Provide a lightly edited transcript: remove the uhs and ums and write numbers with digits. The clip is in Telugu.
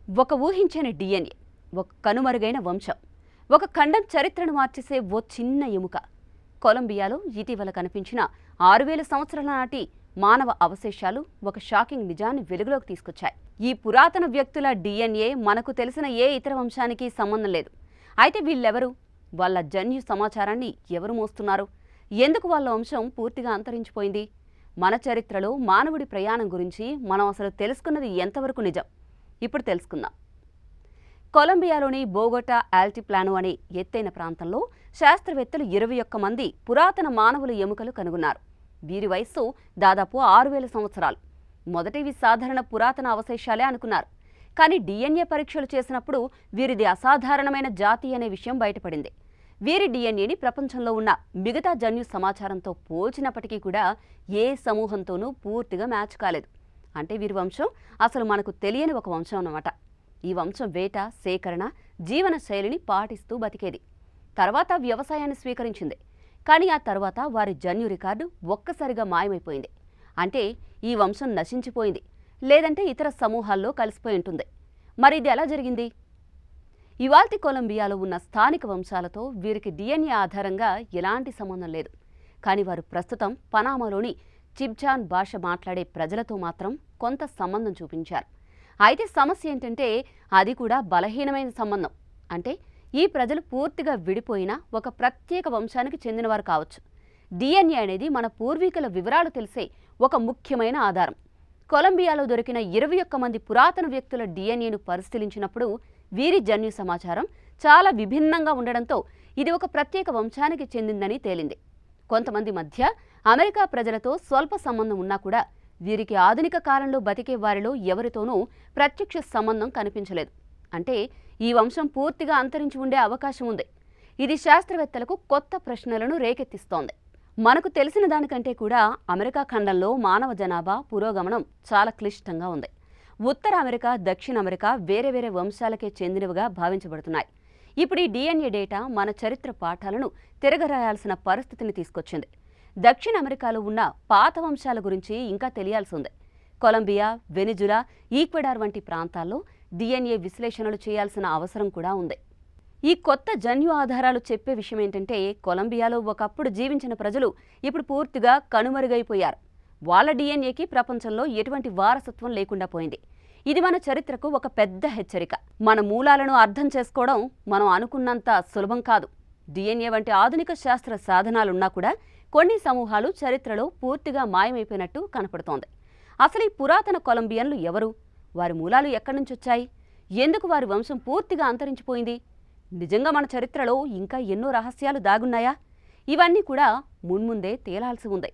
ఒక ఊహించని డిఎన్ఏ, ఒక కనుమరుగైన వంశం, ఒక ఖండం చరిత్రను మార్చేసే ఓ చిన్న ఎముక. కొలంబియాలో ఇటీవల కనిపించిన 6000 సంవత్సరాల నాటి మానవ అవశేషాలు ఒక షాకింగ్ నిజాన్ని వెలుగులోకి తీసుకొచ్చాయి. ఈ పురాతన వ్యక్తుల డిఎన్ఏ మనకు తెలిసిన ఏ ఇతర వంశానికి సంబంధం లేదు. అయితే వీళ్ళెవరు? వాళ్ళ జన్యు సమాచారాన్ని ఎవరు మోస్తున్నారు? ఎందుకు వాళ్ళ వంశం పూర్తిగా అంతరించిపోయింది? మన చరిత్రలో మానవుడి ప్రయాణం గురించి మనం అసలు తెలుసుకున్నది ఎంతవరకు నిజం? ఇప్పుడు తెలుసుకుందాం. కొలంబియాలోని బోగోటా ఆల్టిప్లానో అనే ఎత్తైన ప్రాంతంలో శాస్త్రవేత్తలు 21 మంది పురాతన మానవుల ఎముకలు కనుగొన్నారు. వీరి వయస్సు దాదాపు 6000 సంవత్సరాలు. మొదటివి సాధారణ పురాతన అవశేషాలే అనుకున్నారు. కానీ డిఎన్ఏ పరీక్షలు చేసినప్పుడు వీరిది అసాధారణమైన జాతి అనే విషయం బయటపడింది. వీరి డిఎన్ఏని ప్రపంచంలో ఉన్న మిగతా జన్యు సమాచారంతో పోల్చినప్పటికీ కూడా ఏ సమూహంతోనూ పూర్తిగా మ్యాచ్ కాలేదు. అంటే వీరి వంశం అసలు మనకు తెలియని ఒక వంశం అన్నమాట. ఈ వంశం వేట, సేకరణ, జీవన శైలిని పాటిస్తూ బతికేది. తర్వాత వ్యవసాయాన్ని స్వీకరించింది. కానీ ఆ తర్వాత వారి జన్యు రికార్డు ఒక్కసారిగా మాయమైపోయింది. అంటే ఈ వంశం నశించిపోయింది, లేదంటే ఇతర సమూహాల్లో కలిసిపోయి ఉంటుంది. మరి ఇది ఎలా జరిగింది? ఇవాల్టి కొలంబియాలో ఉన్న స్థానిక వంశాలతో వీరికి డిఎన్ఏ ఆధారంగా ఎలాంటి సంబంధం లేదు. కానీ వారు ప్రస్తుతం పనామాలోని చిబ్చాన్ భాష మాట్లాడే ప్రజలతో మాత్రం కొంత సంబంధం చూపించారు. అయితే సమస్య ఏంటంటే అది కూడా బలహీనమైన సంబంధం. అంటే ఈ ప్రజలు పూర్తిగా విడిపోయిన ఒక ప్రత్యేక వంశానికి చెందినవారు కావచ్చు. డిఎన్ఏ అనేది మన పూర్వీకుల వివరాలు తెలిసే ఒక ముఖ్యమైన ఆధారం. కొలంబియాలో దొరికిన 21 మంది పురాతన వ్యక్తుల డిఎన్ఏను పరిశీలించినప్పుడు వీరి జన్యు సమాచారం చాలా విభిన్నంగా ఉండడంతో ఇది ఒక ప్రత్యేక వంశానికి చెందిందని తేలింది. కొంతమంది మధ్య అమెరికా ప్రజలతో స్వల్ప సంబంధం ఉన్నా కూడా వీరికి ఆధునిక కాలంలో బతికే వారిలో ఎవరితోనూ ప్రత్యక్ష సంబంధం కనిపించలేదు. అంటే ఈ వంశం పూర్తిగా అంతరించి ఉండే అవకాశం ఉంది. ఇది శాస్త్రవేత్తలకు కొత్త ప్రశ్నలను రేకెత్తిస్తోంది. మనకు తెలిసిన దానికంటే కూడా అమెరికా ఖండంలో మానవ జనాభా పురోగమనం చాలా క్లిష్టంగా ఉంది. ఉత్తర అమెరికా, దక్షిణ అమెరికా వేరే వేరే వంశాలకే చెందినవిగా భావించబడుతున్నాయి. ఇప్పుడు ఈ డిఎన్ఏ డేటా మన చరిత్ర పాఠాలను తిరగరాయాల్సిన పరిస్థితిని తీసుకొచ్చింది. దక్షిణ అమెరికాలో ఉన్న పాత వంశాల గురించి ఇంకా తెలియాల్సి ఉంది. కొలంబియా, వెనిజులా, ఈక్వెడార్ వంటి ప్రాంతాల్లో డిఎన్ఏ విశ్లేషణలు చేయాల్సిన అవసరం కూడా ఉంది. ఈ కొత్త జన్యు ఆధారాలు చెప్పే విషయం ఏంటంటే కొలంబియాలో ఒకప్పుడు జీవించిన ప్రజలు ఇప్పుడు పూర్తిగా కనుమరుగైపోయారు. వాళ్ళ డిఎన్ఏకి ప్రపంచంలో ఎటువంటి వారసత్వం లేకుండా పోయింది. ఇది మన చరిత్రకు ఒక పెద్ద హెచ్చరిక. మన మూలాలను అర్థం చేసుకోవడం మనం అనుకున్నంత సులభం కాదు. డిఎన్ఏ వంటి ఆధునిక శాస్త్ర సాధనాలున్నా కూడా కొన్ని సమూహాలు చరిత్రలో పూర్తిగా మాయమైపోయినట్టు కనపడుతోంది. అసలు ఈ పురాతన కొలంబియన్లు ఎవరు? వారి మూలాలు ఎక్కడి నుంచి వచ్చాయి? ఎందుకు వారి వంశం పూర్తిగా అంతరించిపోయింది? నిజంగా మన చరిత్రలో ఇంకా ఎన్నో రహస్యాలు దాగున్నాయా? ఇవన్నీ కూడా మున్ముందే తేలాల్సి ఉంది.